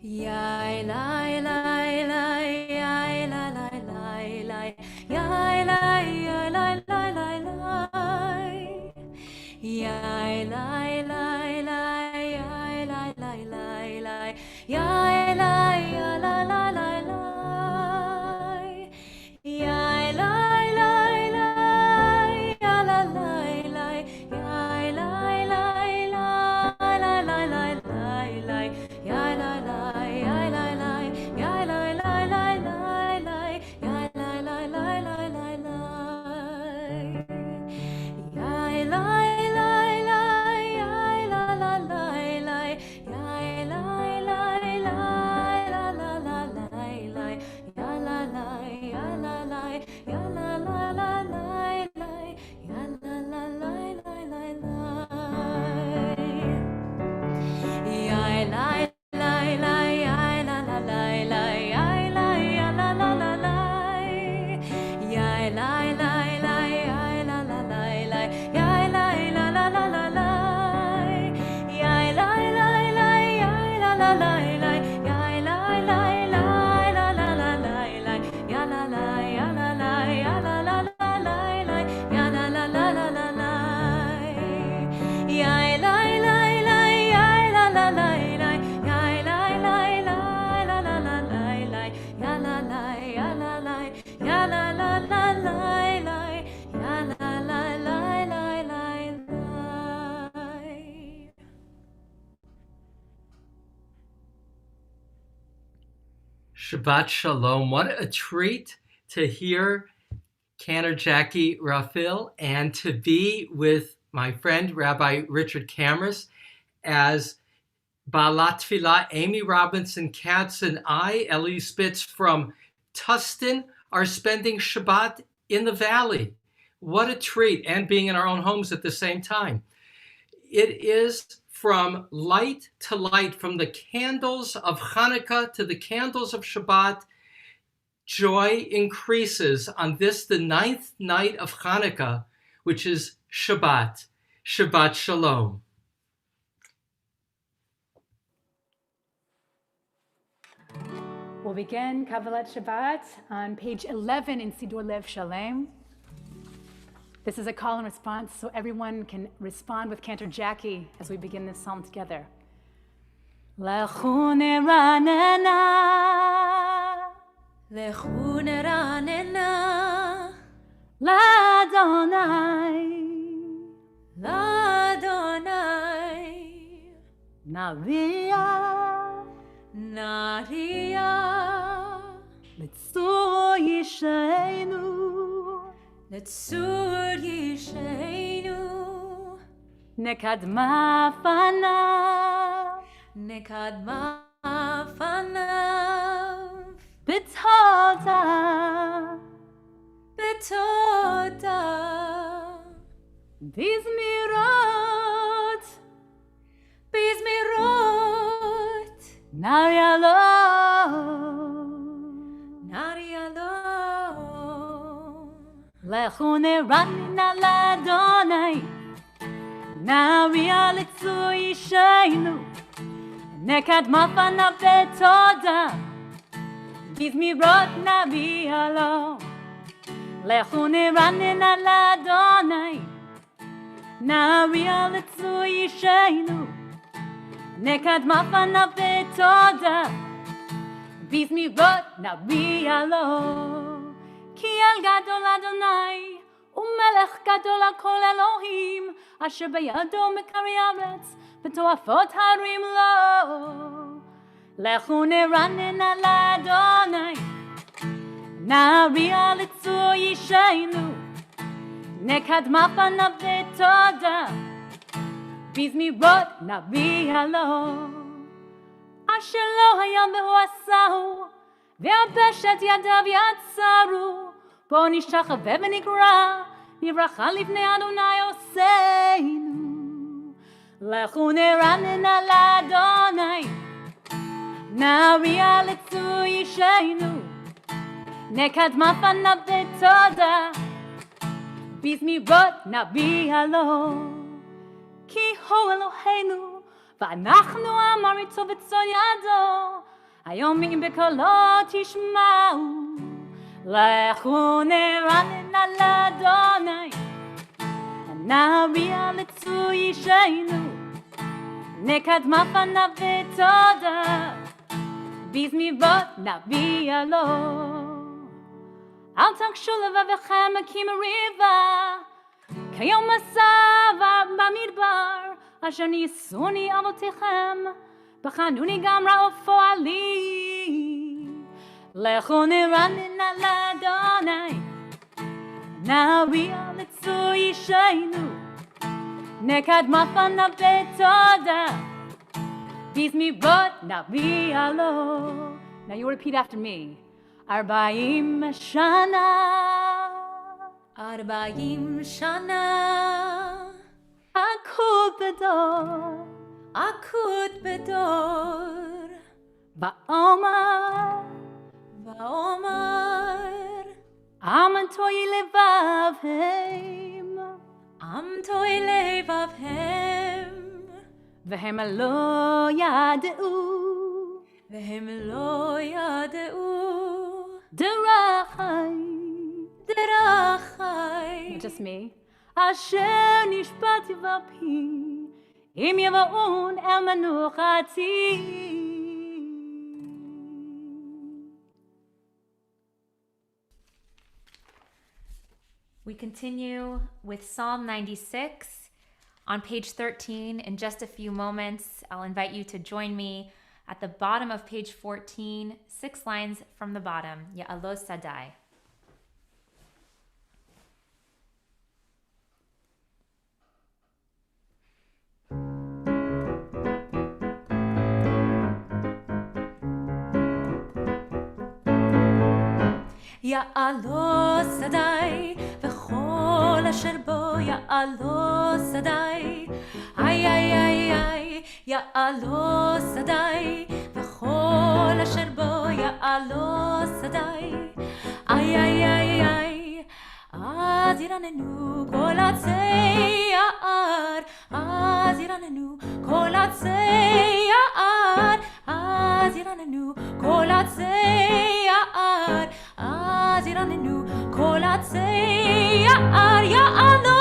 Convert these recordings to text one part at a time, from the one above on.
Yai lai lai lai yai lai lai lai lai yai lai yai lai lai lai lai yai lai lai lai yai lai lai lai lai yai lai yai lai lai lai lai yai lai lai lai yai lai lai lai yai lai lai lai lai lai lai lai yai lai lai yai lai lai yai lai lai lai lai yai lai lai lai lai lai yai lai lai lai yai lai lai lai lai yai lai lai lai la la la lai lai yai lai lai yai lai lai yai lai lai lai lai yai lai lai lai lai lai yai lai lai lai yai la la lai lai yai lai ya la la la lai yai lai lai lai yai la la lai lai yai lai la la la la lai yai lai lai lai yai la la lai lai yai lai lai lai la la la lai lai ya la lai ya la lai ya la la la lai lai ya la la la la la lai yai lai lai lai yai la la lai lai yai lai lai lai la la la lai lai ya la lai ya la lai ya la la la lai lai ya la lai lai lai lai lai. Shabbat Shalom. What a treat to hear Cantor Jackie Rafii and to be with my friend Rabbi Richard Camras as Baalat Tefillah, Amy Robinson Katz, and I, Ellie Spitz from Tustin, are spending Shabbat in the valley. What a treat, and being in our own homes at the same time. It is from light to light, from the candles of Chanukah to the candles of Shabbat. Joy increases on this, the 9th night of Chanukah, which is Shabbat. Shabbat Shalom. We'll begin Kabbalat Shabbat on page 11 in Sidur Lev Shalem. This is a call and response, so everyone can respond with Cantor Jackie as we begin this psalm together. Lechu neranena, Lechu neranena l'Adonai, l'Adonai Navia, Naria L'tzur Yisheinu, L'tzur Yisheinu Nekadma Fanav, Nekadma Fanav B'toda, B'toda Bizmirot, Bizmirot Narialo, Narialo Lechu neranena l'Adonai, Naria l'tzur Yisheinu, Nekadma Fanav B'toda, Bizmirot Narialo, Lechu neranena l'Adonai, Naria l'tzur Yisheinu, Nekadma Fanav B'toda, Bizmirot Narialo. Ki el gadol Adonai, umelech gadol hakol Elohim, asher beyado mekari haaretz, v'toafot harim lo. Lechu neranena l'Adonai, Naria l'tzur Yisheinu, Nekadma Fanav B'toda, Bizmirot Narialo. Asher lo hayam behu asahu, ve'abeshet yadav yatzaru, bo nishachave v'nikra, nivracha livnei Adonai Oseinu. Lechu neranena l'Adonai, Naria l'tzur Yisheinu, Nekadma Fanav B'toda, Bizmirot Narialo. Ki hu Eloheinu, ואנחנו אמריתו בצאן ידו, היום אם בקולו תשמעו, לכו נרנן על אדוני, נביע לצוי אישנו, נקדמה פניו בתודה, בזמירות נביע לו. אל תקשו לבבכם כי מריבה, כיום מסע במדבר, אשר ניסוני אבותיכם, בחנוני גמרה ופועלי. לכו נרנן על אדוני, נביע לצוי אישנו, נקדמה פניו בתודה, בזמירות נביע לו. Now you repeat after me. 40 שנה, 40 שנה, אקוט בדור, אקוט בדור, בעומר, ועומר, עם טוי לבבהם, עם טוי לבבהם, והם לא ידעו, והם לא ידעו, דרכי, דרכי, just me, אשר נשבעתי בפי, אם יבואון אל מנוחתי. We continue with Psalm 96 on page 13. In just a few moments, I'll invite you to join me at the bottom of page 14, 6 lines from the bottom. Ya'alo Sadai. יעלו שדי וכל אשר בו יעלו שדי איי איי איי איי יעלו שדי וכל אשר בו יעלו שדי איי איי איי איי אז ירננו כל עצי יער אז ירננו כל עצי יער אז ירננו כל עצי יער אז ירננו כל עצי יער יעלו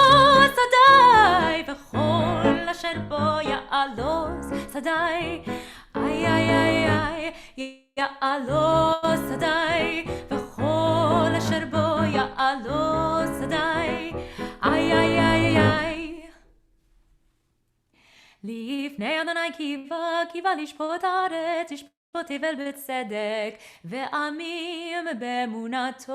שדי וכל אשר בו יעלו שדי איי איי איי איי יעלו שדי וכל אשר בו יעלו שדי איי איי איי איי לפני אדוני קיווה לשפוט הארץ תבל בצדק ועמים באמונתו.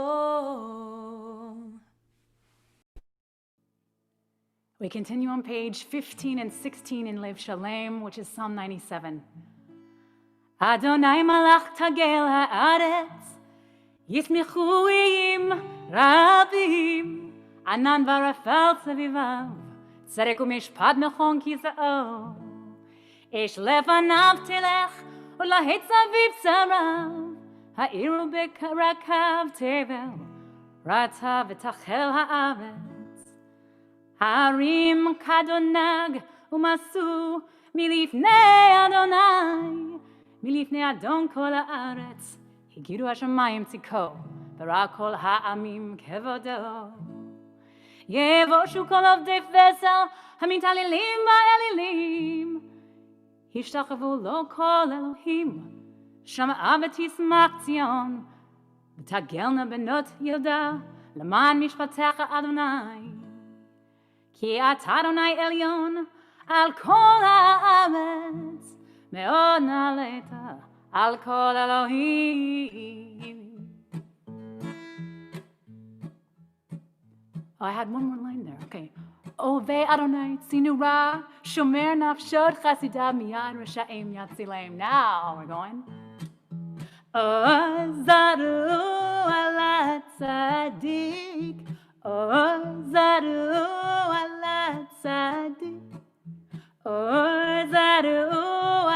We continue on page 15 and 16 in Lev Shalem, which is Psalm 97. Adonai malach tagel haaretz, yismichu im rabim, anan varafel tzavivav, tzedek umishpat mechon kizao, ish lefanav tilech, ולהט סביב צרב, העירו בקרקב תבל, רצה ותחל הארץ. הערים כדונג ומסו מלפני אדוני, מלפני אדון כל הארץ, הגידו השמיים ציקו, וראה כל העמים כבודו. יבושו כל עובדי פסל, המתעללים באלילים, השתחוו לו כל אלוהים, שמעה ותשמח ציון, ותגלנה בנות ילדה, למען משפטך אדוני. כי אתה אדוני עליון, על כל הארץ, מאוד נעלית, על כל אלוהים. Oh, I had one more line there, okay. Ove Adonai Tzinura, Shomer Nafshot Chasidav Miyad Rasha'im Yatzilem. Now we're going. Zaru ala tzadik, zaru ala tzadik, zaru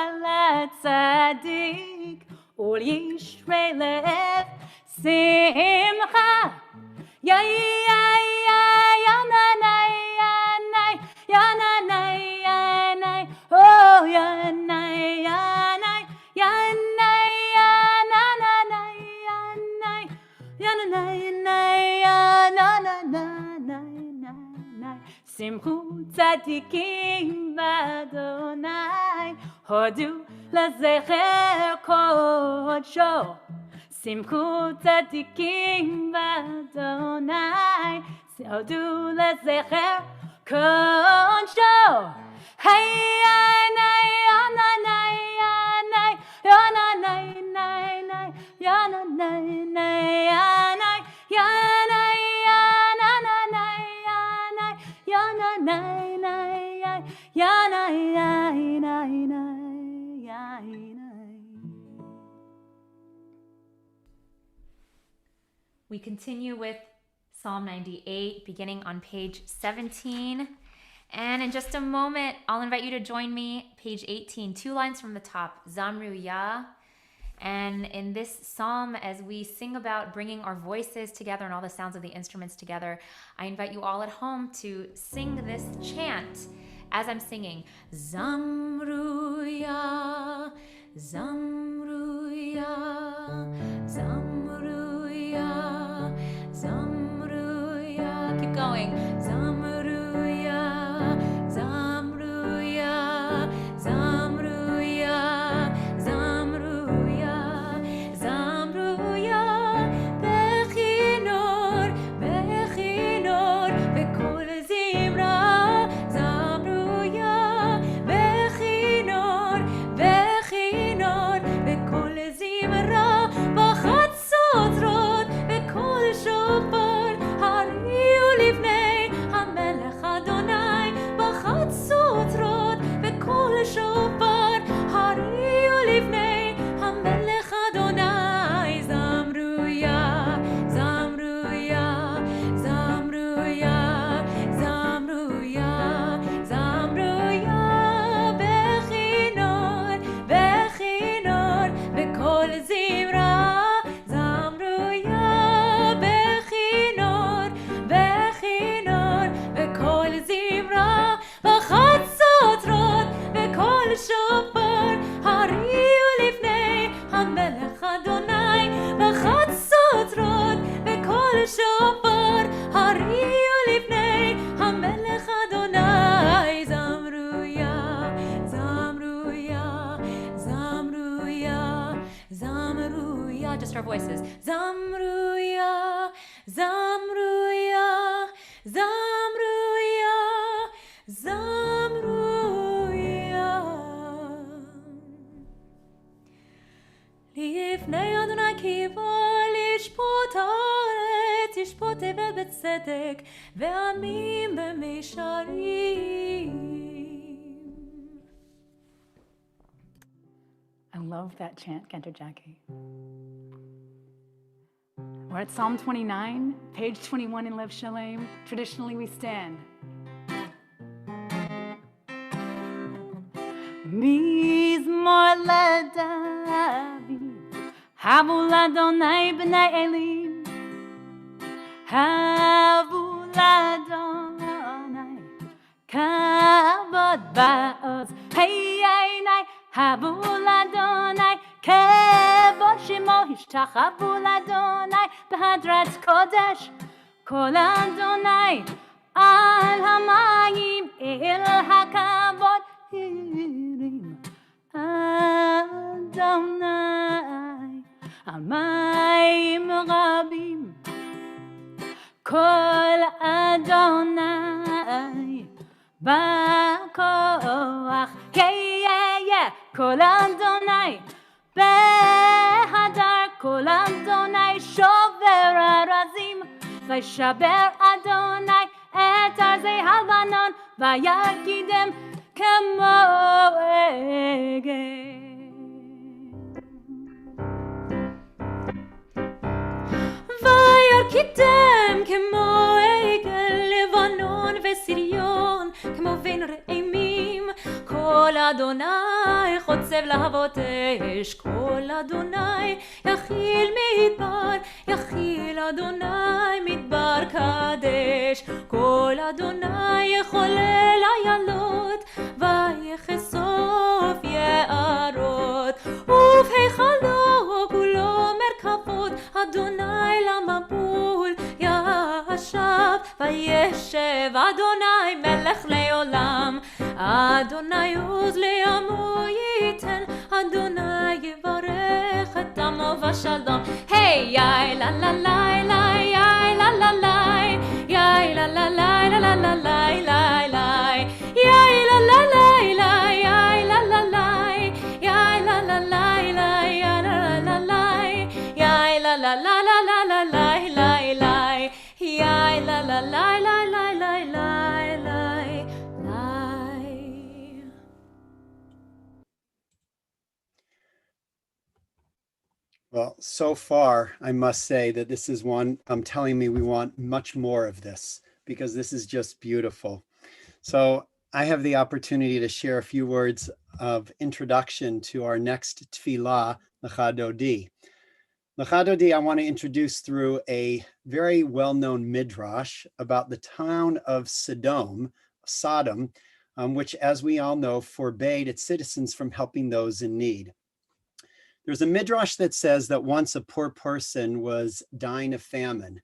ala tzadik, ul yishrei lev simcha, ya ya ya ya na na. Oh, ya nay, ya nay, ya nay, ya שמחו צדיקים באדוני, הודו לזכר קודשו. שמחו צדיקים באדוני, הודו לזכר קודשו. היי nay nay nay nay nay nay nay nay nay We continue with Psalm 98, beginning on page 17. And in just a moment, I'll invite you to join me, page 18, 2 lines from the top, Zamru Yah. And in this psalm, as we sing about bringing our voices together and all the sounds of the instruments together, I invite you all at home to sing this chant as I'm singing. Zamru Yah, Zamru Yah, Zamru Yah, Zamru Yah. Keep going. Zamru Yah, Zamru Yah, Zamru Yah, Zamru Yah, Zamru Yah. Bechinor, Bechinor, Bekol Zimra. Zamru Yah, Bechinor, Bechinor, Bekol Zimra. B'chatzotrot, Bekol shofar, Hariu livnei Hamelech Adonai. B'chatzotrot, Bekol shofar, Hariu livnei Hamelech Adonai. Zamru Yah, Zamru Yah, Zamru Yah, Zamru Yah, Zamru Yah. Bechinor, Bechinor, Bekol Zimra. Zamru Yah, Bechinor, Bechinor, Bekol Zimra. B'chatzotrot, Bekol shofar, Hariu livnei Hamelech Adonai. B'chatzotrot, Bekol shofar, Hariu livnei Hamelech Adonai. Zamru Yah, Zamru Yah, Zamru Yah, Zamru Yah. Just our voices. Zamru Yah, Zamru Yah, Zamru Yah, Zamru Yah. לפני אדוני כי בא לשפוט הארץ, ישפוט הבל בצדק ועמים במישרים. I love that chant, Cantor Jackie. We're at Psalm 29, page 21 in Lev Shalem. Traditionally, we stand. Mizmor LeDavid, Havu l'Adonai b'nai Elim, Havu l'Adonai kavod ba'oz, hey einai, Havu l'Adonai kavod shemo, Hishtachavu l'Adonai b'hadrat kodesh, Kol Adonai al hamayim el hakavod hirim, Adonai hamayim rabim, Kol Adonai ba'koach, yeah, Kol Adonai behadar, Kol Adonai shover arazim, Vayshaber Adonai et arzei halbanon, Vayakidem kemo egel. Vayakidem kemo egel, Levanon v'Sirion, kemo ven re'imim. Kol Adonai chotzev lahavot esh, Kol Adonai yachil midbar, yachil Adonai midbar kadesh. Kol Adonai yecholel ayalot, vayechesov ye'arot, uv'heichalo kulo merkavot, Adonai lamabul yashav, וישב אדוני מלך לעולם, אדוני עוז לעמו ייתן, אדוני יברך את עמו בשלום. היי יאי לה לה לה לה יאי לה לה לה יאי לה לה לה לה לה לה לה לה לה יאי לה לה לה לה יאי לה לה לה יאי לה לה לה לה יאי לה לה לה יאי לה לה לה לה לה לה לה לה יאי לה לה לה לה לה לה לה Well, so far, I must say that this is one telling me we want much more of this because this is just beautiful. So I have the opportunity to share a few words of introduction to our next Tefillah, Lecha Dodi. Lecha Dodi, I want to introduce through a very well-known midrash about the town of Sodom, which, as we all know, forbade its citizens from helping those in need. There's a midrash that says that once a poor person was dying of famine,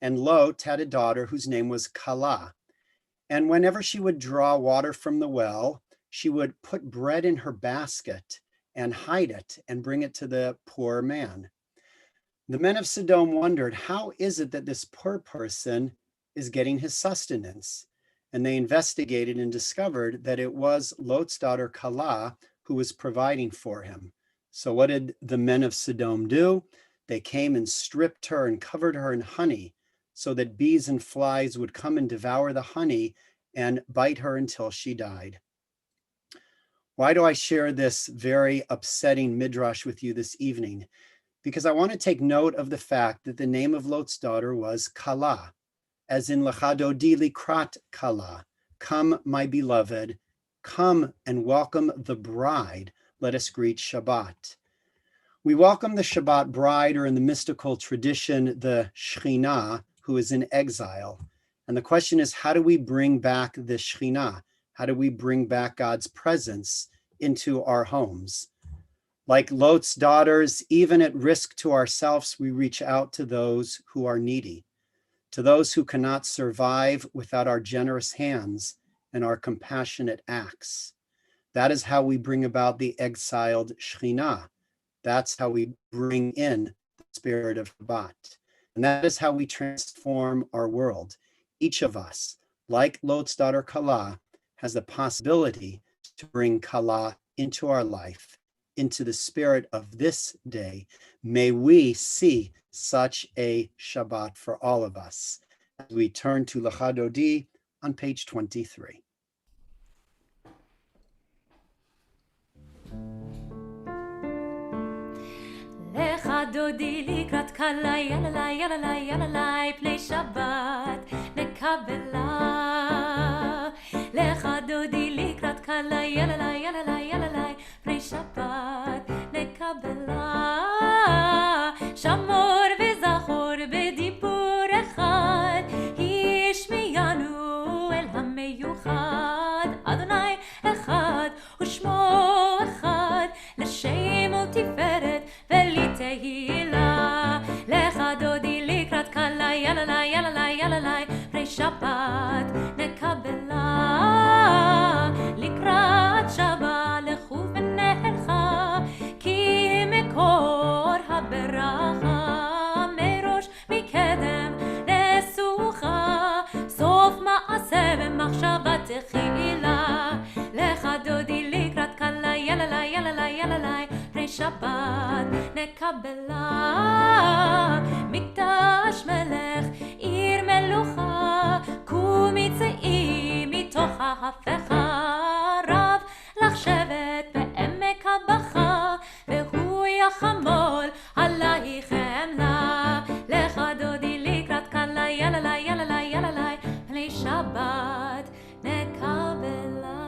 and Lot had a daughter whose name was Kala. And whenever she would draw water from the well, she would put bread in her basket and hide it and bring it to the poor man. The men of Sodom wondered, how is it that this poor person is getting his sustenance? And they investigated and discovered that it was Lot's daughter Kala who was providing for him. So what did the men of Sodom do? They came and stripped her and covered her in honey so that bees and flies would come and devour the honey and bite her until she died. Why do I share this very upsetting midrash with you this evening? Because I want to take note of the fact that the name of Lot's daughter was Kala, as in Lecha Dodi likrat Kala, come my beloved, come and welcome the bride. Let us greet Shabbat. We welcome the Shabbat bride, or in the mystical tradition, the Shekhinah, who is in exile. And the question is, how do we bring back the Shekhinah? How do we bring back God's presence into our homes? Like Lot's daughters, even at risk to ourselves, we reach out to those who are needy, to those who cannot survive without our generous hands and our compassionate acts. That is how we bring about the exiled Shekhinah. That's how we bring in the spirit of Shabbat. And that is how we transform our world. Each of us, like Lot's daughter Kala, has the possibility to bring Kala into our life, into the spirit of this day. May we see such a Shabbat for all of us as we turn to Lecha Dodi on page 23. Lecha Dodi likrat Kala, yalalai, yalalai, yalalai, pnei Shabbat nekabela. Lecha Dodi likrat Kala, yalalai, yalalai, yalalai, pnei Shabbat nekabela. Shamor וזכור בדיבור אחד, השמיענו אל המיוחד. אדוני אחד ושמו אחד, לשם ולתפארת ולתהילה. Lecha Dodi likrat Kala, yalalai, yalalai, yalalai, pnei Shabbat nekabela. לקראת שבת לכו ונלכה, כי מקור הברכה מראש מקדם נסוכה, סוף מעשה במחשבה תחילה. Lecha Dodi likrat Kala, yalalai, yalalai, yalalai, pnei Shabbat nekabela. מקדש מלך עיר מלוכה, קומי צאי מתוך ההפכה, רב לך שבט בעמק הבכה, והוא יחמול עלייך חמלה. Lecha Dodi likrat Kala, yalalai, yalalai, yalalai, pnei Shabbat nekabela.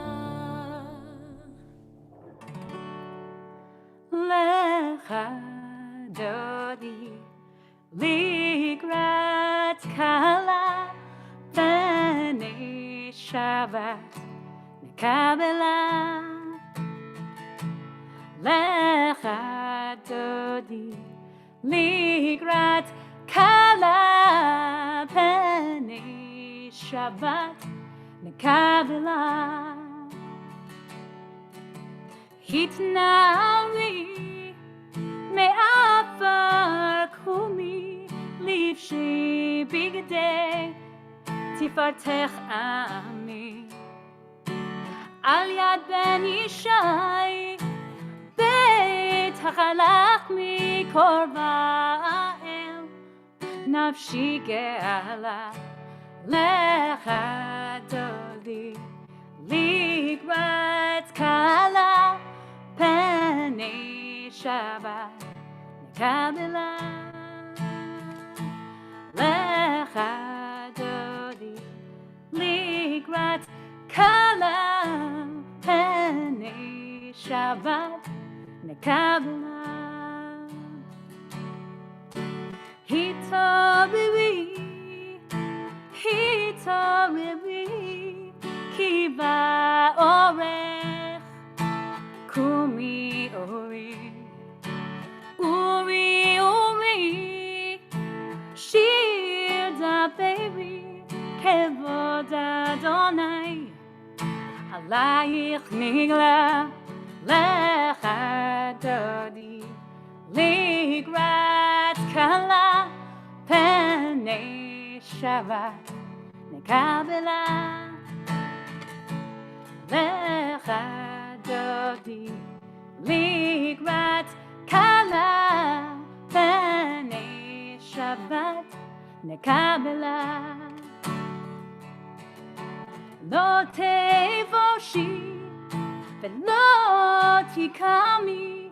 Lecha Dodi likrat Kala, pnei Shabbat nekabela. Lecha Dodi likrat Kala, pnei Shabbat nekabela. התנערי מעפר קומי לבשי בגדי תפארתך עמי על יד בן ישי בית החלך מקורבה אל נפשי גאלה לך דודי לקראת קלה פני שבת נקבלה לך דודי לקראת קלה פני שבת נקבלה התעוררי כי באורך קומי אורי אורי אורי שיר דברי כבוד אדוני עלייך נגלה לך דודי לקראת קלה פני שבת נקבלה לך דודי לקראת קלה פני שבת נקבלה לא תבושי ולא תקמי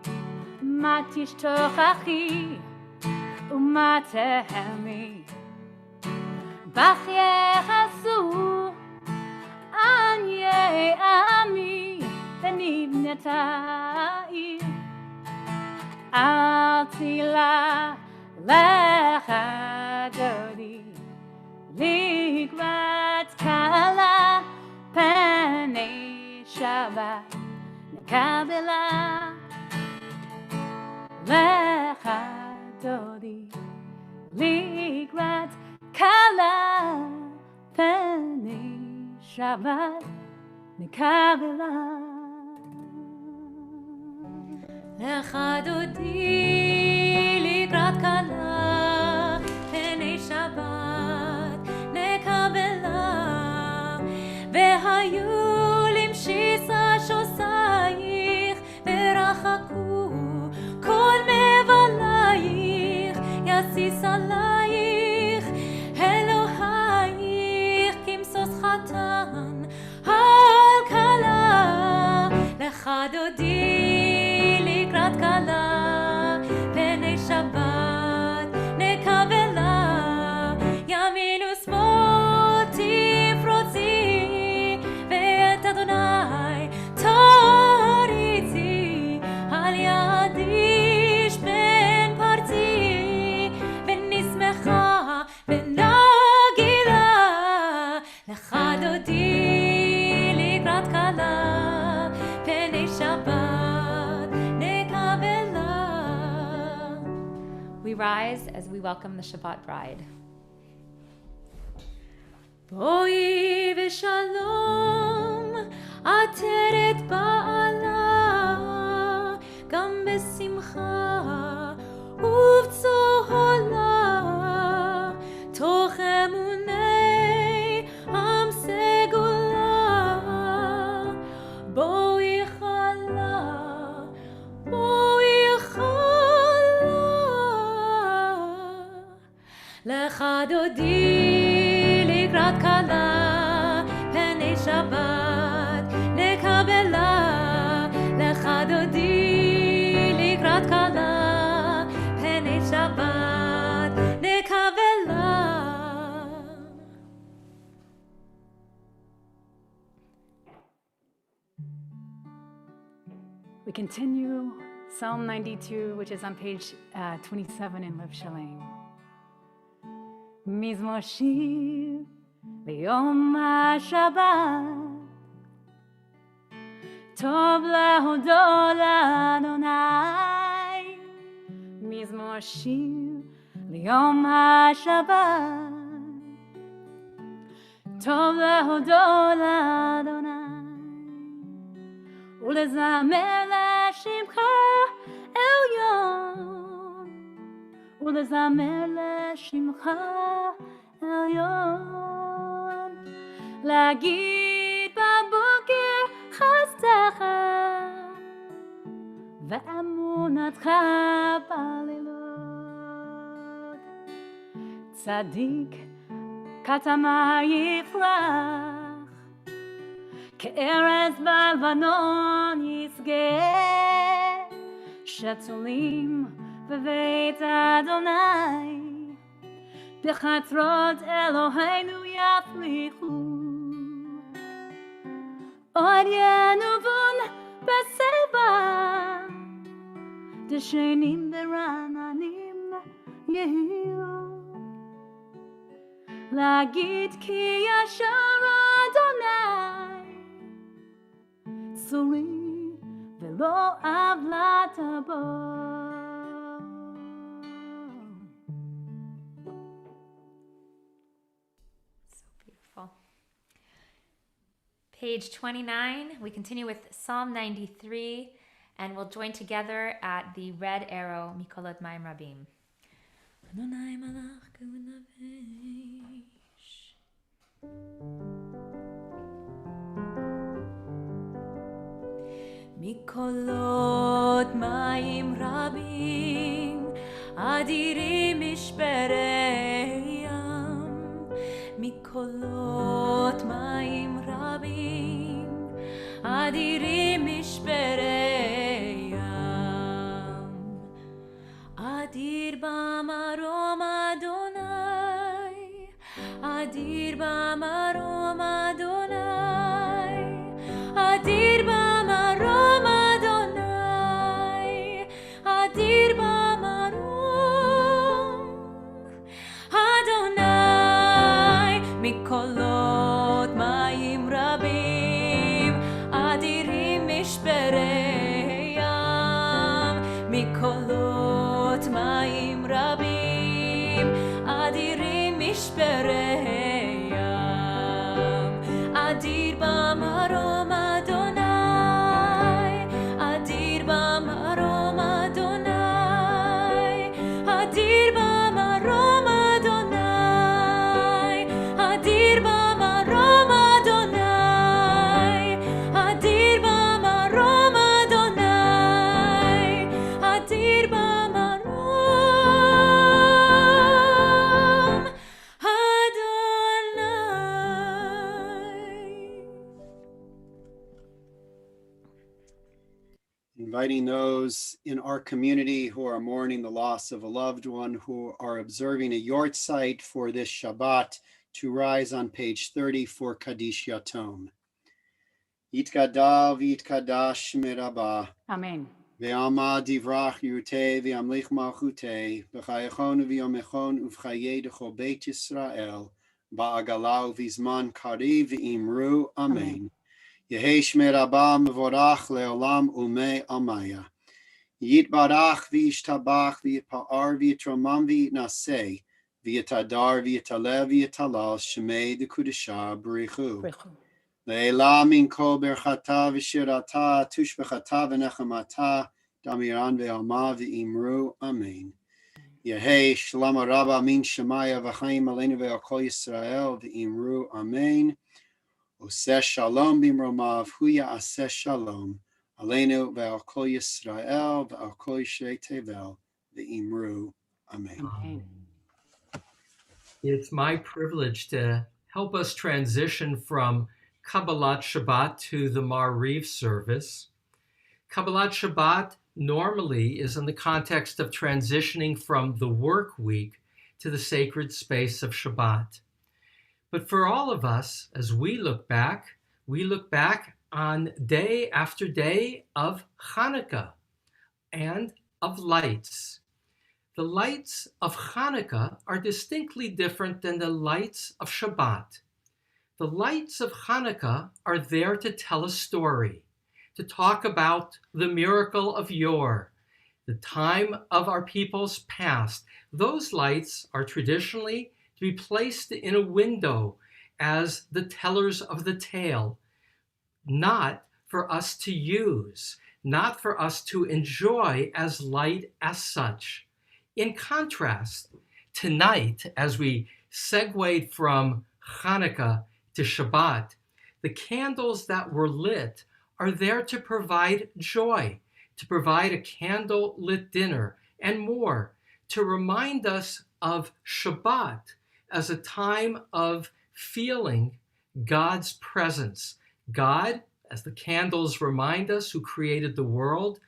מה תשתוכחי ומה תהמי בך יחסו עניי עמי ונבנתה עיר אל תילה לך דודי לקראת קלה פני שבת נקבלה לך דודי לקראת קלה פני שבת נקבלה לך דודי לקראת קלה פני שבת נקבלה והיו למשיסה שוסייך ורחקו כל מבלייך יסיס עלייך אלוהייך כמסוס חתן על קלה לך דודי לקראת קלה פני שבת נקבלה ימין ושמאל תפרוצי ואת אדוני תריצי על יד איש בן פרצי ונשמחה ונגילה לך דודי לקראת קלה פני שבת נקבלה. We rise as we welcome the Shabbat bride. בואי ושלום עטרת בעלה גם בשמחה ובצהלה תוך אמוני עם סגולה בואי חלה בואי חלה לך דודי לקראת קלה פני שבת נקבלה לך דודי לקראת קלה פני שבת נקבלה. We continue Psalm 92, which is on page 27 in Lev Shalem. מזמור שיר ליום השבת טוב להודות לאדוני מזמור שיר ליום השבת טוב להודות לאדוני ולזמר לשמך עליון ולזמר לשמך עליון להגיד בבוקר חסדך ואמונתך בלילות צדיק כתמר יפרח כארז בלבנון ישגה שתולים בבית אדוני בחצרות אלוהינו יפריחו עוד ינובון בצבע דשנים ורעננים יהיו להגיד כי ישר אדוני צורי ולא עוולה תבוא. So beautiful. Page 29, we continue with Psalm 93, and we'll join together at the red arrow, Mikolot Maim Rabim. Adonai malach kunavesh. Mikolot Maim Rabim, Adirim Mishpereyam. Mikolot Maim Rabim, Adirim Mishpereyam. Adir b'marom Adonai, Adir b'marom Adonai, Adir b'marom Adonai, Adir b'marom Adonai, Mikolot Maim Rabim, Adirim Mishpereyam, Mikolot Maim Rabim, Adirim Mishpereyam, Adir b'marom Adonai, Adir b'marom Adonai, Adir b'marom Adonai, Adir b'marom Adonai, Adir b'marom Adonai, Adir b'marom Adonai. Inviting those in our community who are mourning the loss of a loved one, who are observing a yort site for this Shabbat, to rise on page 30 for Kaddish Yatom. Yitkadav yitkadash merabah. Amen. Ve'ama divrach yurte ve'amlich malchute v'chayechon v'yomechon uv'chaye dechol Beit Yisrael ba'agala u'vizman kariv v'imru. Amen. Yehi shmei rabah mevorach le'olam umei amaya. Yitbarach v'yishtabach v'yitpa'ar v'yitromam v'yitnaseh v'yitadar v'yitalev v'yitalal shemei dekudesha b'richu. Le'ela min kol berchata v'shirata tushbechata v'nechamata damiran ve'alma v'imru. Amen. Yehi shlama rabba min shemaya v'chaim aleinu ve'al kol Yisrael v'imru. Amen. Oseh shalom bimromav huya aseh shalom aleinu ve'al kol Yisrael ve'al kol yishrei tevel v'imru. Amen. Amen. It's my privilege to help us transition from Kabbalat Shabbat to the Ma'ariv service. Kabbalat Shabbat normally is in the context of transitioning from the work week to the sacred space of Shabbat. But for all of us, as we look back on day after day of Chanukah and of lights. The lights of Chanukah are distinctly different than the lights of Shabbat. The lights of Chanukah are there to tell a story, to talk about the miracle of yore, the time of our people's past. Those lights are traditionally to be placed in a window as the tellers of the tale, not for us to use, not for us to enjoy as light as such. In contrast, tonight, as we segued from Chanukah to Shabbat, the candles that were lit are there to provide joy, to provide a candle-lit dinner, and more, to remind us of Shabbat as a time of feeling God's presence. God, as the candles remind us, who created the world.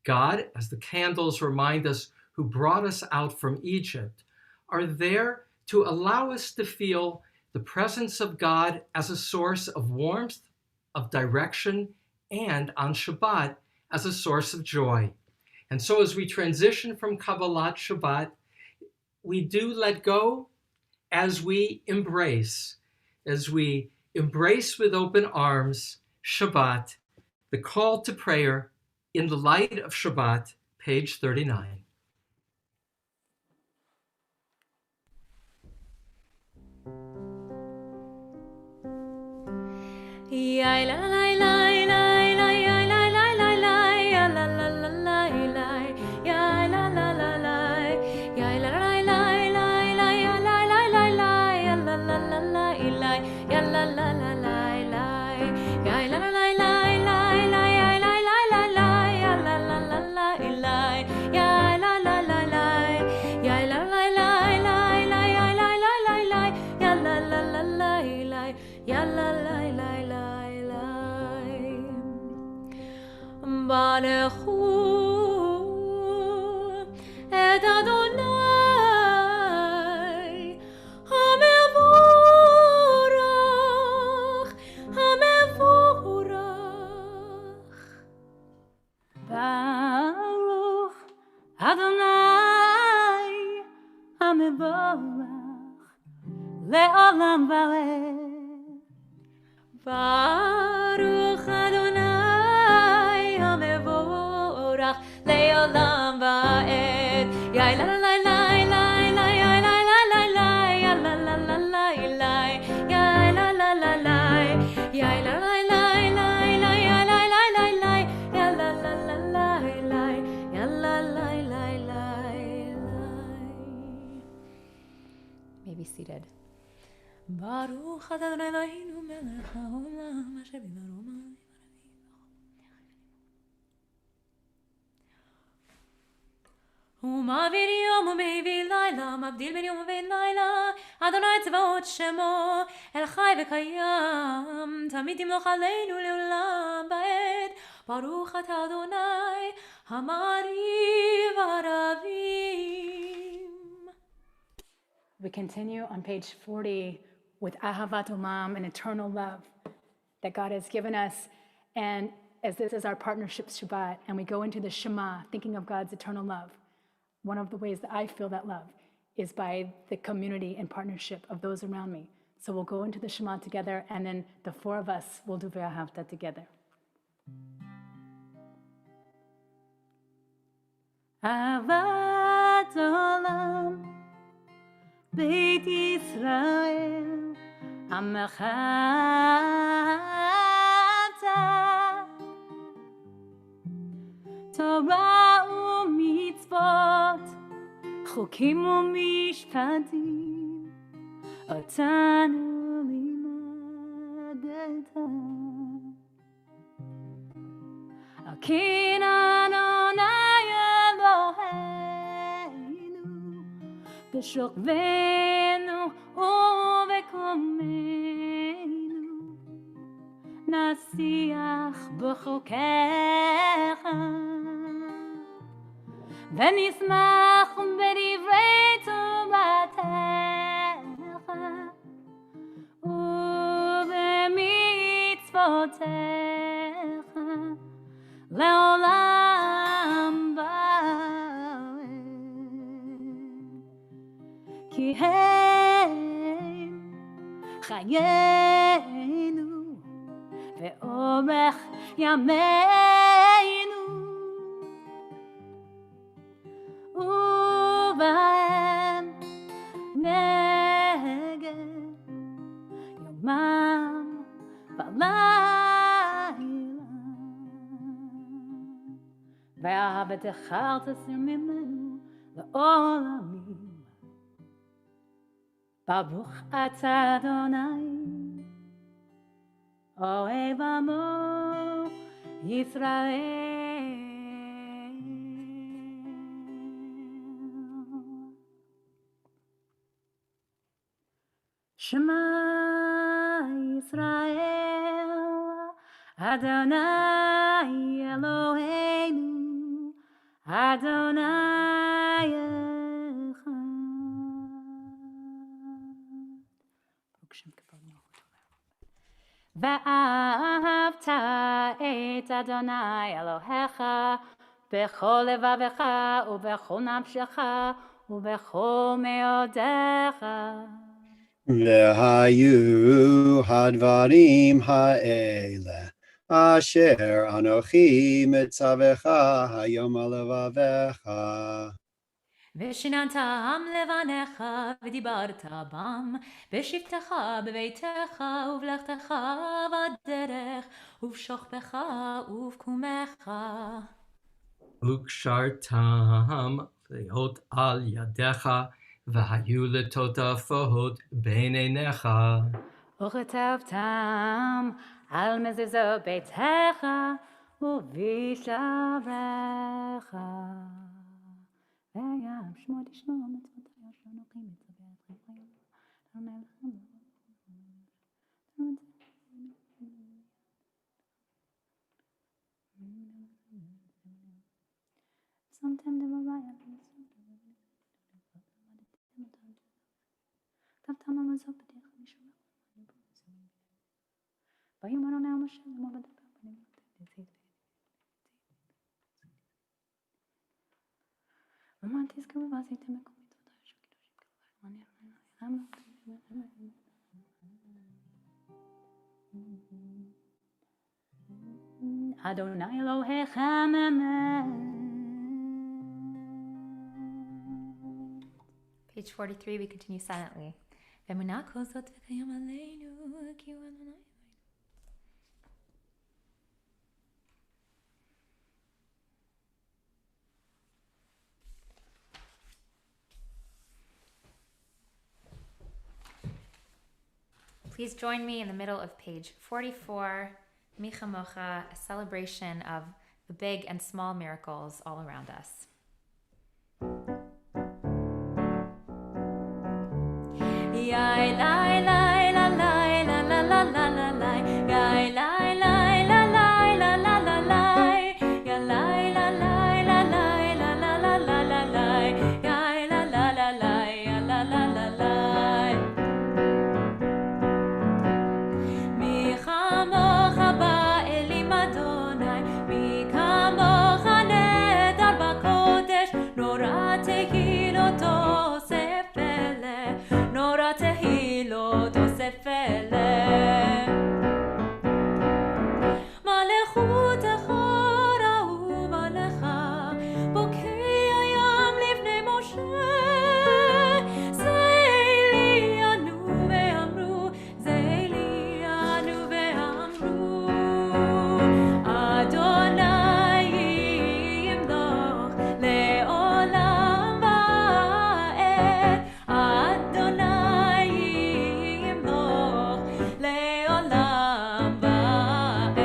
God, as the candles remind us, who brought us out from Egypt, are there to allow us to feel the presence of God as a source of warmth, of direction, and on Shabbat as a source of joy. And so as we transition from Kabbalat Shabbat, we do let go as we embrace with open arms Shabbat, the call to prayer in the light of Shabbat, page 39. Baruch et Adonai HaMevorach Baruch Adonai HaMevorach Le'olam va'ed Baruch Adonai HaMevorach Le'olam va'ed Ya la la la la la ya la la la la ya la la la la ya la la la la ya la la la la ya la la la la ya la la la la ya la la la. May be seated. Baruch Adonai Eloheinu melech haolam asher b'maroma ומעביר יום ומביא לילה, מבדיל בין יום ובין לילה, אדוני צבאות שמו, אל חי וקיים, תמיד תמלוך עלינו לעולם בעת, ברוך אתה אדוני, המעריב ערבים. We continue on page 40 with Ahavat Olam, an eternal love that God has given us. And as this is our partnership Shabbat, and we go into the Shema, thinking of God's eternal love, one of the ways that I feel that love is by the community and partnership of those around me. So we'll go into the Shema together, and then the four of us will do Ve'ahavta together. Ahavat Olam Beit Yisrael Amechata Torah u'mitzvot Chukim u'mishpatim Otanu limadeta Akin Adonai Eloheinu B'shokvenu u'bekomeinu Nasiach b'chokecha ונשמח בדברי תורתך ובמצוותיך לעולם ועד כי הם חיינו ואורך ימינו ובהם נגד יום אהבתך אל תסיר ממנו לעולמים. ברוך אתה אדוני, אוהב עמו ישראל. שמע ישראל, אדוני אלוהינו, אדוני אחד. ואהבת את אדוני אלוהיך בכל לבבך ובכל נפשך ובכל מאודיך. והיו הדברים האלה אשר אנוכי מצווך היום על לבביך. ושיננתם לבניך ודיברת בם בשבתך בביתך ובלכתך בדרך ובשוכבך ובקומך. וקשרתם להיות על ידיך והיו לטוטפות בין עיניך. וכתבתם על מזוזות ביתך ובשעריך. וים שמות ישמעו מצוותיי אשר אנוכי מצווה אתכם היום. שמתם דבריי על כתבתם על מזוזות ביתך משמר. ויאמר אדוני אל משה לאמור בדבר פנים ומה תזכרו ועשיתם בכל מצוותיי אשר קדושים כלכם. אדוני אלוהיכם אמת. Page 43, we continue silently. ואמונה כל זאת וקיים עלינו כי הוא אדוני. Please join me in the middle of page 44, Micha Mocha, a celebration of the big and small miracles all around us. Yai lai lai la lai la la la la la lai, yai lai lai la lai la la la lai, ya lai la lai la lai la la la la la lai, yai la la la lai ya la la la lai. Mi chamocha ba'elim Adonai, mi kamocha nedar b'kodesh, nora tehiloto sefele, nora tehiloto sefele. מלכותך רעום עליך, בוקע ים לפני משה. זה אלינו ואמרו, זה אלינו ואמרו, אדוני ימלוך לעולם ועד, אדוני ימלוך לעולם ועד.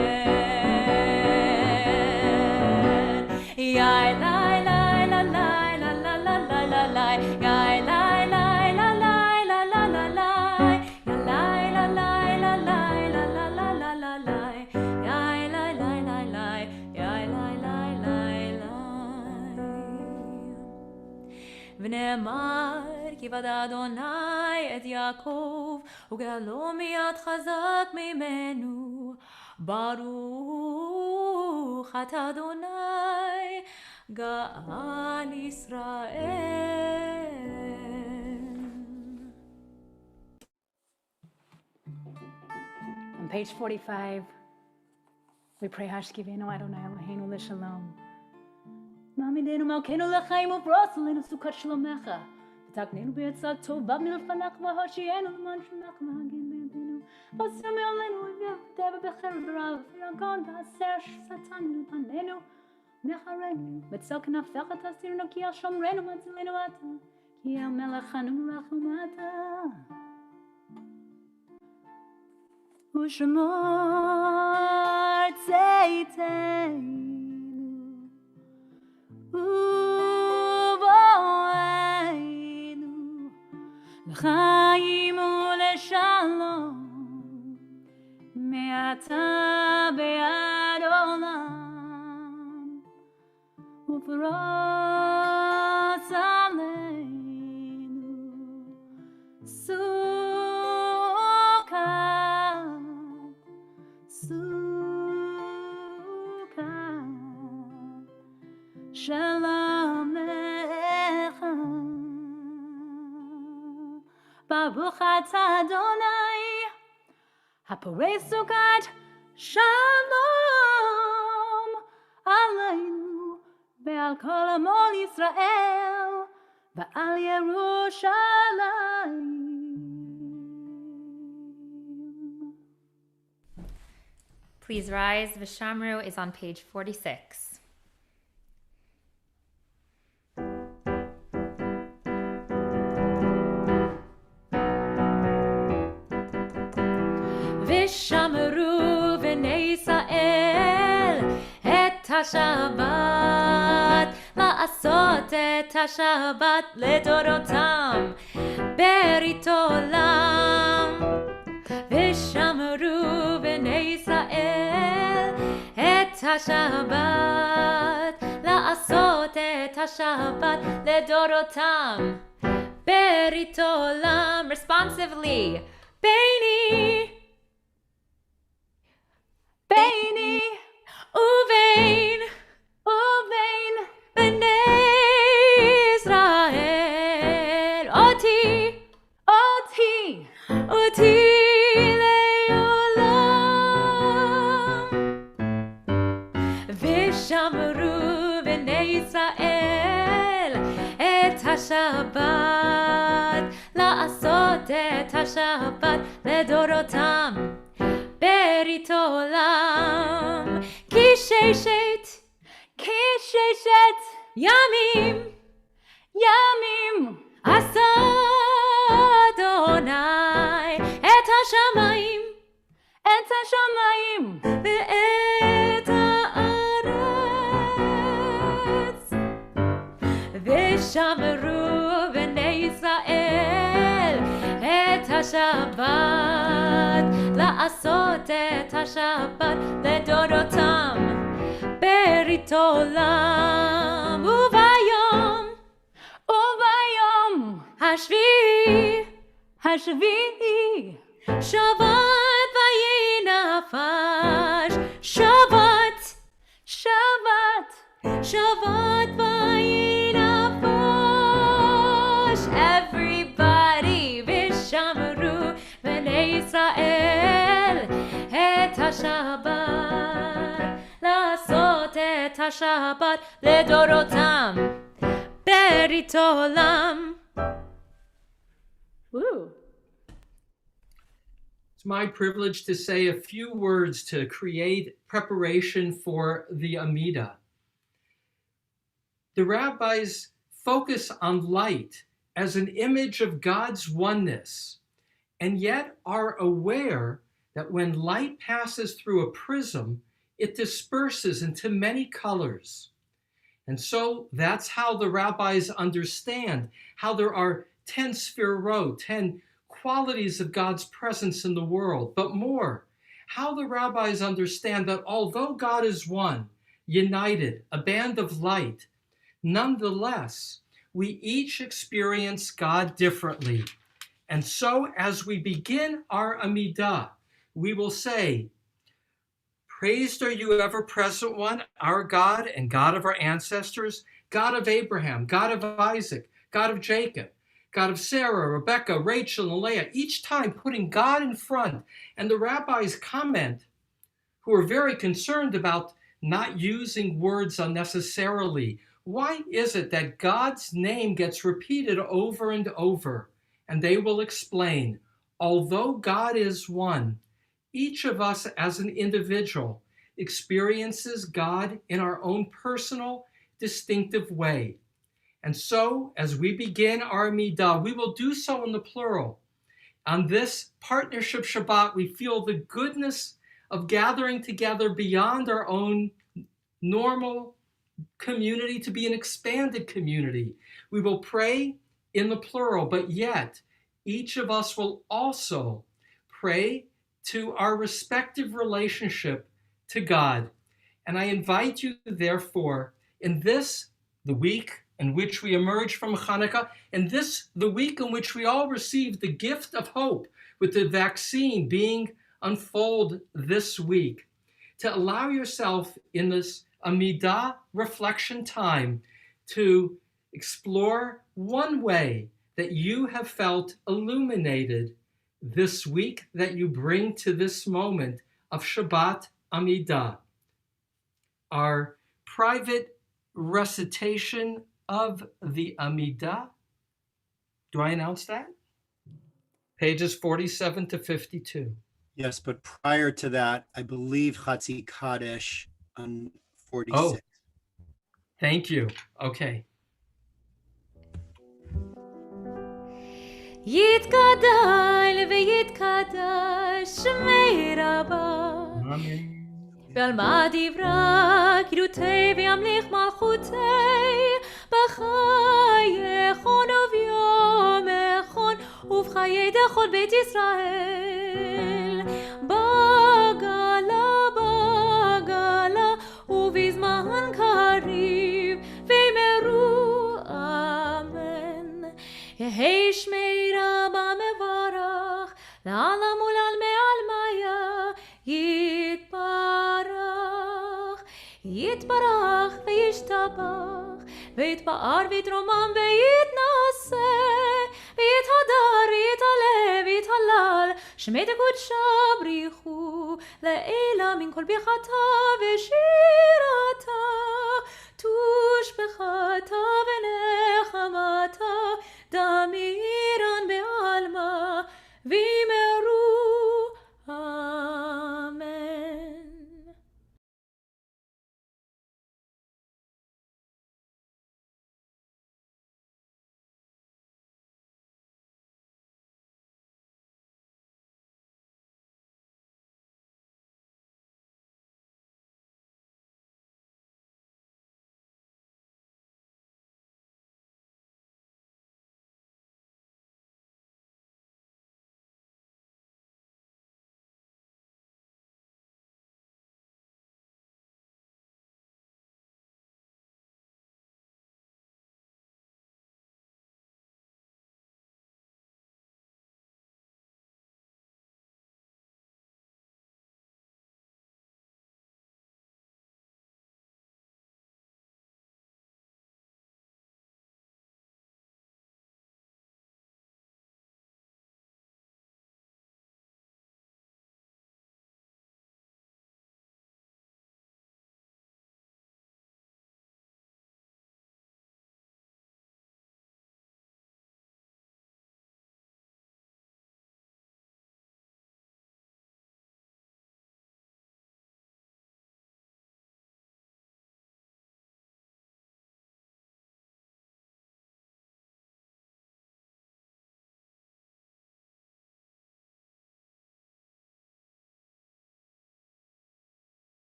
יאי לי לי לה לי לה לה לה לה לה לי, יאי לי לי לה לי לה לה לה לי, יא לי לה לי לה לי לה לה לה לה לה לי, יאי לי לי לי לי, יאי לי לי לי לי. ונאמר כיבד אדוני את יעקב וגאלו מיד חזק ממנו. ברוך אתה אדוני גאל ישראל. On page 45, we pray Hashkivenu Adonai Eloheinu L'Shalom. מעמידנו מלכנו לחיים ופרוס עלינו סוכת שלומך. ותקננו בעצת טובה מלפניך והושיענו למען שמך להגן בידינו. ועשה מעלינו אויב וטבע בחרב ורעב ויגון והסר שטן מלפנינו. מחרנו, בצל כנפיך תסתירנו, כי על שומרנו מצילנו אתה, כי על מלכנו רחום אתה. ושמור צאתנו, ובואנו, לחיים ולשלום, מעתה ועד עולם, ופרוס עלינו סוכת שלום לך. ברוך אתה אדוני הפורש סוכת שלום עלינו ועל כל עמו ישראל ועל ירושלים. Please rise. Vishamru is on page 46. Vishamru b'nei Yisrael et ha-Shabbat la'asot et ha-Shabbat ledorotam berit olam. Vishamru b'nei Yisrael et ha-Shabbat la'asot et ha-Shabbat ledorotam berit olam. Responsively. Beini Beini uvein b'nei Israel oti le'olam. Vishamru b'nei Israel et ha-Shabbat la'asot et ha-Shabbat ledorotam berit olam. Ki sheshet yamim asa Adonai et hashamayim ve'et haaretz. Vishamru b'nei Yisrael et ha-Shabbat la'asot et ha-Shabbat ledorotam berit olam. Uvayom hashvi'i Shabbat vayinafash Shabbat vayinafash. Everybody Vishamru b'nei Yisrael et ha-Shabbat la'asot et ha-Shabbat ledorotam berit olam. Woo! It's my privilege to say a few words to create preparation for the Amidah. The rabbis focus on light as an image of God's oneness, and yet are aware that when light passes through a prism, it disperses into many colors. And so that's how the rabbis understand how there are 10 sefirot, 10 qualities of God's presence in the world, but more, how the rabbis understand that although God is one, united, a band of light, nonetheless, we each experience God differently. And so as we begin our Amidah, we will say, "Praised are you ever-present one, our God and God of our ancestors, God of Abraham, God of Isaac, God of Jacob, God of Sarah, Rebecca, Rachel, and Leah," each time putting God in front. And the rabbis comment, who are very concerned about not using words unnecessarily, why is it that God's name gets repeated over and over? And they will explain, although God is one, each of us as an individual experiences God in our own personal, distinctive way. And so, as we begin our Midah, we will do so in the plural. On this partnership Shabbat, we feel the goodness of gathering together beyond our own normal community to be an expanded community. We will pray in the plural, but yet each of us will also pray to our respective relationship to God. And I invite you, therefore, in this, the week in which we emerge from Chanukah, and this, the week in which we all receive the gift of hope with the vaccine being unfolded this week, to allow yourself in this Amidah reflection time to explore one way that you have felt illuminated this week that you bring to this moment of Shabbat Amidah. Our private recitation of the Amidah. Do I announce that? Pages 47 to 52. Yes, but prior to that, I believe Chatzi Kaddish on 46. Oh, thank you. Okay. יתגדל ויתקדש שמי רבה בעלמא דברה קידותי וימליך מלכותי בחייכון וביומכון ובחיי דכון בית ישראל בגלה ובזמן קריב וימרו אמן יהי שמי רבה מברך לעלם ולעלמי עלמיה יתברך וישתבח ויתפאר ויתרומם ויתנשא ויתהדר ויתעלה ויתהלל שמי דקודשה בריחו לעילה מן כל ברכתה ושירתה תושבחתה ונחמתה דמירן בעלמא וימרו אמן.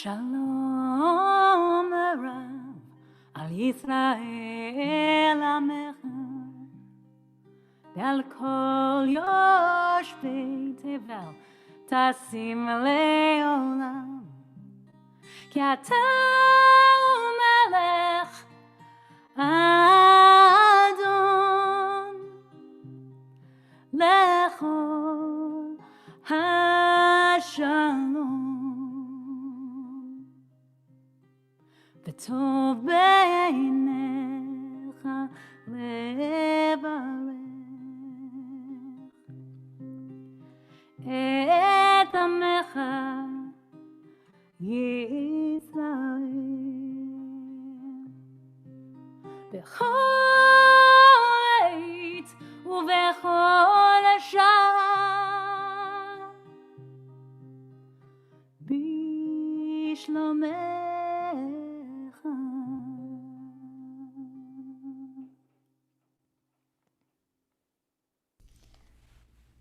Shalom Rav al Yisrael Amecha ועל כל יושבי תבל תשים לעולם כי אתה הוא מלך אדון לכל השלום וטוב בעיניך לברך את עמך ישראל בכל עת ובכל השעה בשלומך.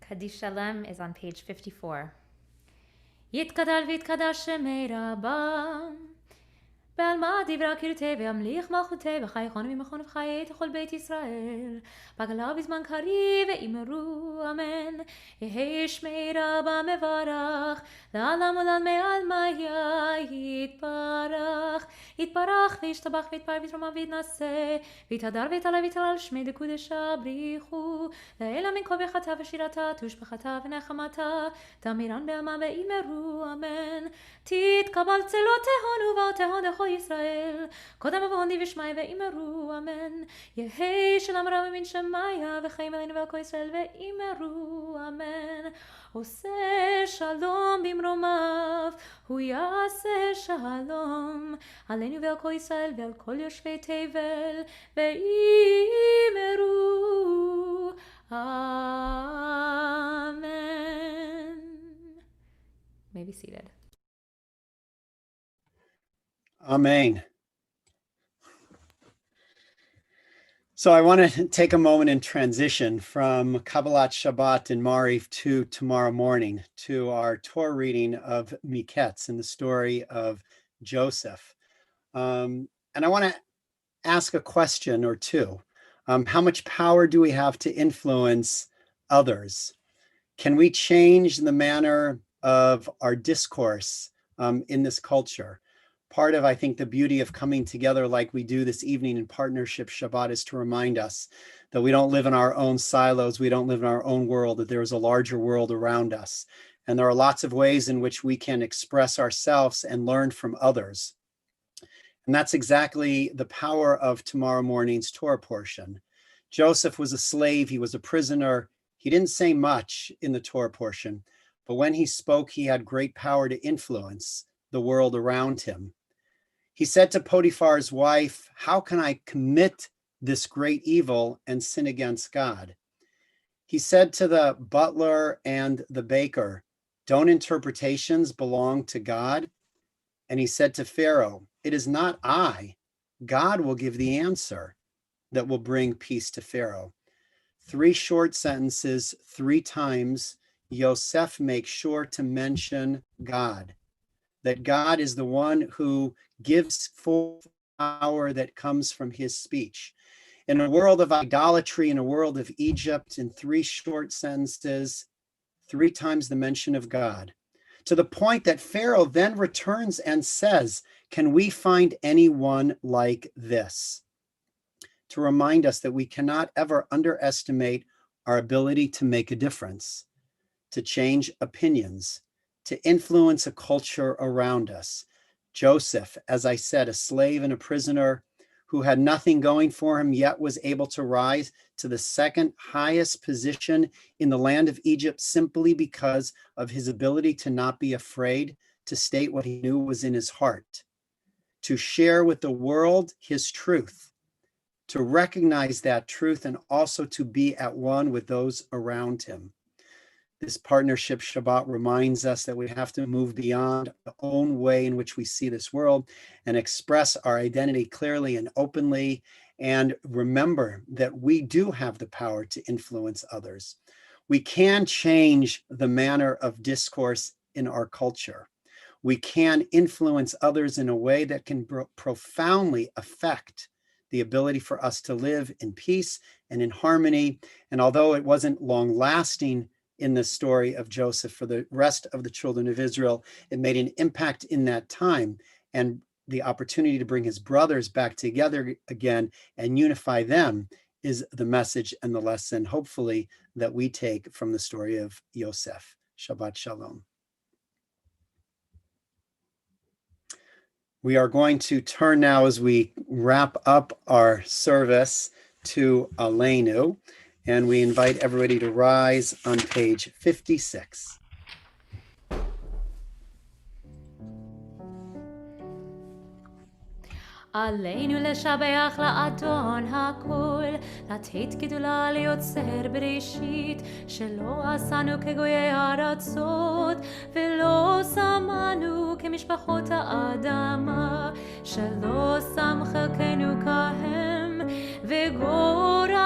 Kaddish Shalom is on page 54. יתגדל ויתקדש שמי רבם בעלמא דברי קרתי וימליך מלכותי וחי חוני ומכון וחיי תכל בית ישראל בגלה בזמן קריב ואמרו אמן. יהי שמי רבם מברך לעלם עולם מעלמא יתברך יתברך וישתבח ויתפאר ויתרומם ויתנשא ויתהדר ויתעלה ויתהלל שמי דקודשה בריחו לעילא מן כל ברכתה ושירתה תושבחתה ונחמתה תמירן בעלמא ואמרו אמן. תתקבל צלותיהון ובאותיהון דכל ישראל קודם אבוהון די ושמי ואמרו אמן. יהי שלום רב מן שמיה וחיים עלינו ועל כל ישראל ואמרו אמן. עושה שלום במרומיו הוא יעשה שלום עלינו ועל כל ישראל ועל כל יושבי תבל ואמרו amen. May be seated. Amen. So I want to take a moment and transition from Kabbalat Shabbat and Mariv to tomorrow morning to our Torah reading of Katz in the story of Joseph. And I want to ask a question or two. How much power do we have to influence others? Can we change the manner of our discourse in this culture? Part of, I think, the beauty of coming together like we do this evening in partnership Shabbat is to remind us that we don't live in our own silos, we don't live in our own world, that there is a larger world around us. And there are lots of ways in which we can express ourselves and learn from others. And that's exactly the power of tomorrow morning's Torah portion. Joseph was a slave, he was a prisoner. He didn't say much in the Torah portion, but when he spoke, he had great power to influence the world around him. He said to Potiphar's wife, "How can I commit this great evil and sin against God?" He said to the butler and the baker, "Don't interpretations belong to God?" And he said to Pharaoh, "It is not I. God will give the answer that will bring peace to Pharaoh." 3 short sentences, 3 times, Yosef makes sure to mention God, that God is the one who gives forth power that comes from his speech. In a world of idolatry, in a world of Egypt, in 3 short sentences, 3 times the mention of God, to the point that Pharaoh then returns and says, "Can we find anyone like this?" To remind us that we cannot ever underestimate our ability to make a difference, to change opinions, to influence a culture around us. Joseph, as I said, a slave and a prisoner who had nothing going for him, yet was able to rise to the 2nd highest position in the land of Egypt simply because of his ability to not be afraid to state what he knew was in his heart, to share with the world his truth, to recognize that truth, and also to be at one with those around him. This partnership Shabbat reminds us that we have to move beyond our own way in which we see this world and express our identity clearly and openly, and remember that we do have the power to influence others. We can change the manner of discourse in our culture. We can influence others in a way that can profoundly affect the ability for us to live in peace and in harmony. And although it wasn't long lasting in the story of Joseph, for the rest of the children of Israel, it made an impact in that time. and the opportunity to bring his brothers back together again and unify them is the message and the lesson, hopefully, that we take from the story of Yosef. Shabbat Shalom. We are going to turn now, as we wrap up our service, to Aleinu, and we invite everybody to rise on page 56. עלינו לשבח לאדון הכל, לתת גדולה ליוצר בראשית, שלא עשנו כגויי ארצות, ולא שמנו כמשפחות האדמה, שלא שם חלקנו כהם, וגורלנו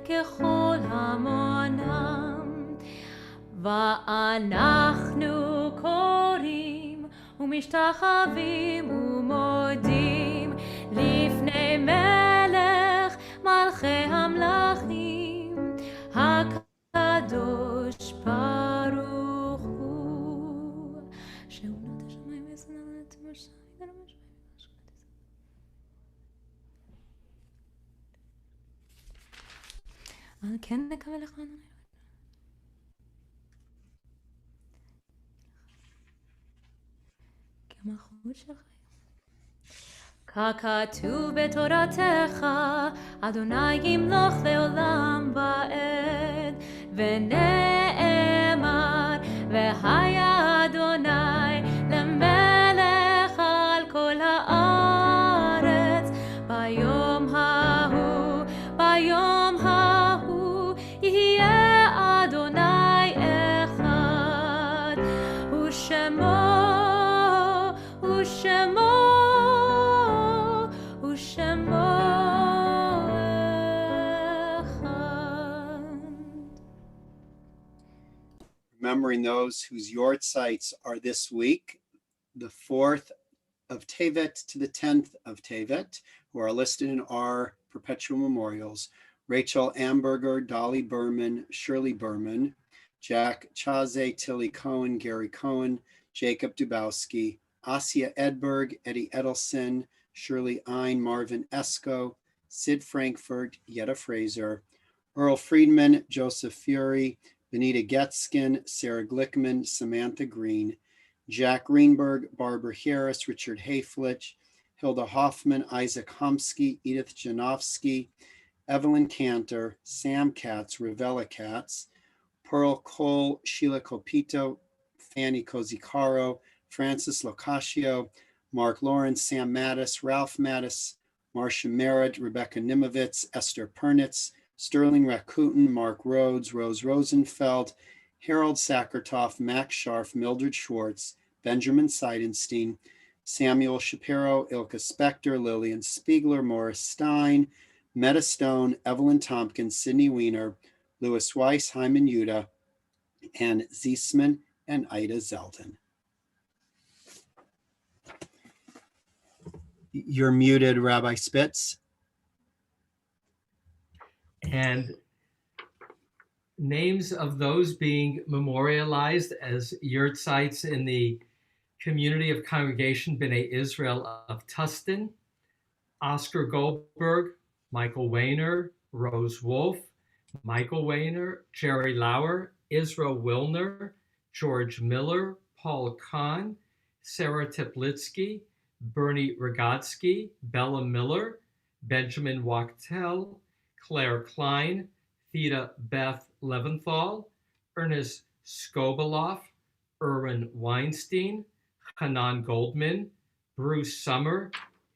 ככל המונם. ואנחנו קוראים ומשתחווים ומודים לפני מלך מלכי המלכים הקדוש ברוך הוא. שאונות השמיים וסננת מרשע על כן נקווה לך המלכות שלך. ככתוב בתורתך, אדוני ימלוך לעולם ועד, ונאמר, והיה אדוני למלך על כל הארץ, ביום ההוא, ביום ההוא, יהיה אדוני אחד, ושמו Remembering those whose yortzites are this week, the 4th of Tevet to the 10th of Tevet, who are listed in our perpetual memorials: Rachel Amberger, Dolly Berman, Shirley Berman, Jack Chaze, Tilly Cohen, Gary Cohen, Jacob Dubowski, Asia Edberg, Eddie Edelson, Shirley Ein, Marvin Esco, Sid Frankfurt, Yetta Fraser, Earl Friedman, Joseph Fury, Benita Getzkin, Sarah Glickman, Samantha Green, Jack Greenberg, Barbara Harris, Richard Hayflich, Hilda Hoffman, Isaac Humsky, Edith Janofsky, Evelyn Cantor, Sam Katz, Ravella Katz, Pearl Cole, Sheila Copito, Fanny Cozicaro, Francis Locascio, Mark Lawrence, Sam Mattis, Ralph Mattis, Marcia Merritt, Rebecca Nimovitz, Esther Pernitz, Sterling Rakuten, Mark Rhodes, Rose Rosenfeld, Harold Sakertoff, Max Scharf, Mildred Schwartz, Benjamin Seidenstein, Samuel Shapiro, Ilka Spector, Lillian Spiegler, Morris Stein, Metta Stone, Evelyn Tompkins, Sidney Weiner, Louis Weiss, Hyman Yuda, and Ziesman and Ida Zeldin. You're muted, Rabbi Spitz. And names of those being memorialized as yurtzites in the community of Congregation B'nai Israel of Tustin: Oscar Goldberg, Michael Weiner, Rose Wolf, Michael Weiner, Jerry Lauer, Israel Wilner, George Miller, Paul Kahn, Sarah Teplitsky, Bernie Rogotsky, Bella Miller, Benjamin Wachtel, Claire Klein, Theda Beth Leventhal, Ernest Skobaloff, Erwin Weinstein, Hanan Goldman, Bruce Summer,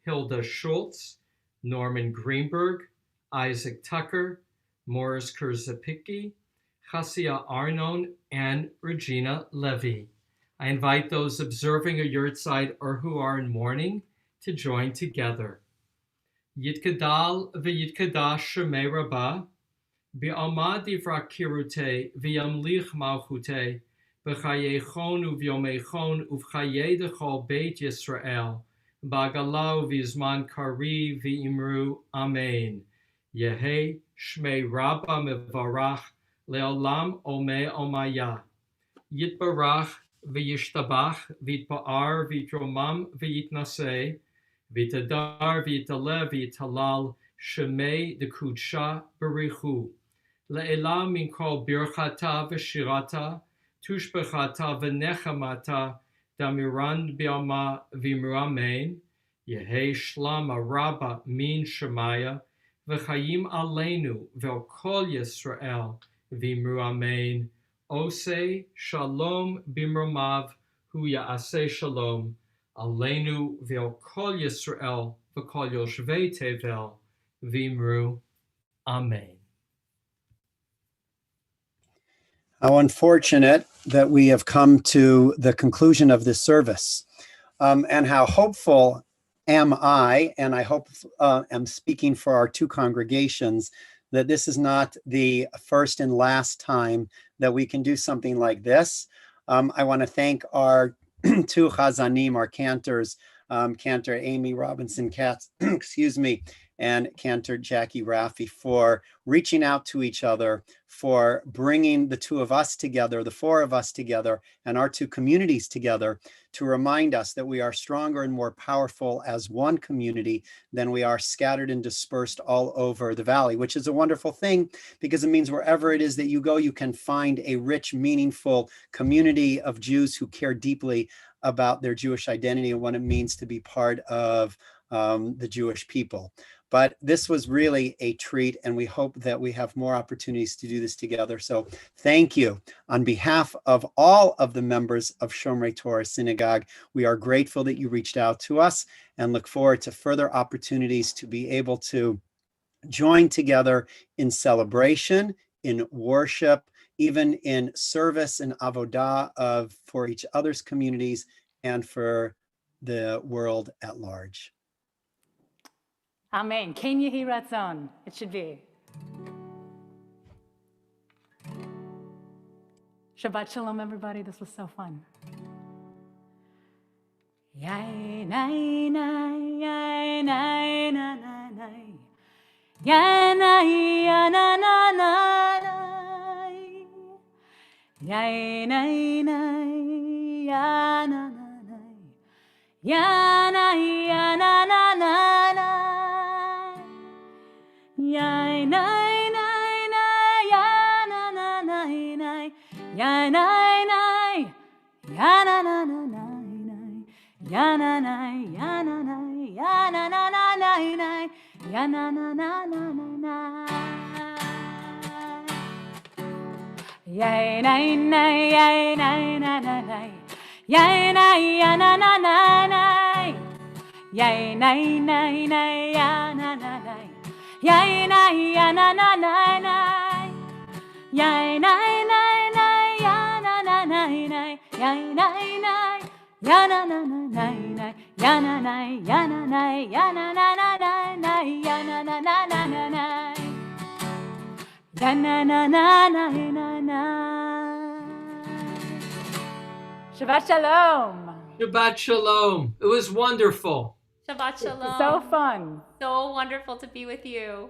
Hilda Schultz, Norman Greenberg, Isaac Tucker, Morris Kurzapicki, Chassia Arnon, and Regina Levy. I invite those observing a yurtzeit or who are in mourning to join together. Yitkadal v'yitkadash shemei Rabbah, b'alma divra kirute v'yamlich malchute, b'chayechon u'vyomechon uv'chayei dechol beit Yisrael, b'agalau v'zman kari v'imru amen. Yehi shmei Rabbah mevarach le'olam omeh omaya. Yitbarach v'yishtabach v'yitpa'ar v'yitromam v'yitnaseh v'yitadar v'yitaleh v'yitalal shemei dekudsha berichu le'elah min kol birchata v'shirata tushbechata v'nechamata damiran bi'alma v'miramein Yehei shlama rabba min shemaya v'chayim aleinu ve'al kol Yisrael v'imru amen. Osei shalom bimromav hu ya'aseh shalom aleinu ve'al kol Yisrael v'kol yoshvei tevel v'imru amen. How unfortunate that we have come to the conclusion of this service, and how hopeful am I, and I hope am speaking for our two congregations, that this is not the first and last time that we can do something like this. I want to thank our two chazanim, our cantors, Cantor Amy Robinson Katz, excuse me, and Cantor Jackie Rafii, for reaching out to each other, for bringing the two of us together, the four of us together, and our two communities together to remind us that we are stronger and more powerful as one community than we are scattered and dispersed all over the valley, which is a wonderful thing because it means wherever it is that you go, you can find a rich, meaningful community of Jews who care deeply about their Jewish identity and what it means to be part of the Jewish people. But this was really a treat, and we hope that we have more opportunities to do this together. So thank you. On behalf of all of the members of Shomrei Torah Synagogue, we are grateful that you reached out to us and look forward to further opportunities to be able to join together in celebration, in worship, even in service and avodah for each other's communities and for the world at large. Amen. Ken yehi ratzon. It should be. Shabbat shalom, everybody. This was so fun. Yai nai nai yai nai na na nai yai nai ya na na na yai nai nai ya na na nai ya nai ya na na na Yai nai nai nai ya na na nai nai ya nai nai ya na na na nai nai ya na nai ya na nai ya na na na nai nai ya na na na na na Yai nai nai yai nai na na nai yai nai ya na na na nai yai nai nai nai ya na na nai Yai nai ya na na na na Yai nai nai nai ya na na na na Yai nai nai ya na na na na Ya na nai ya na nai ya na na na na Ya na na na na na na Ya na na na na na Shabbat shalom. Shabbat shalom. It was wonderful. Shabbat shalom. So fun. So wonderful to be with you.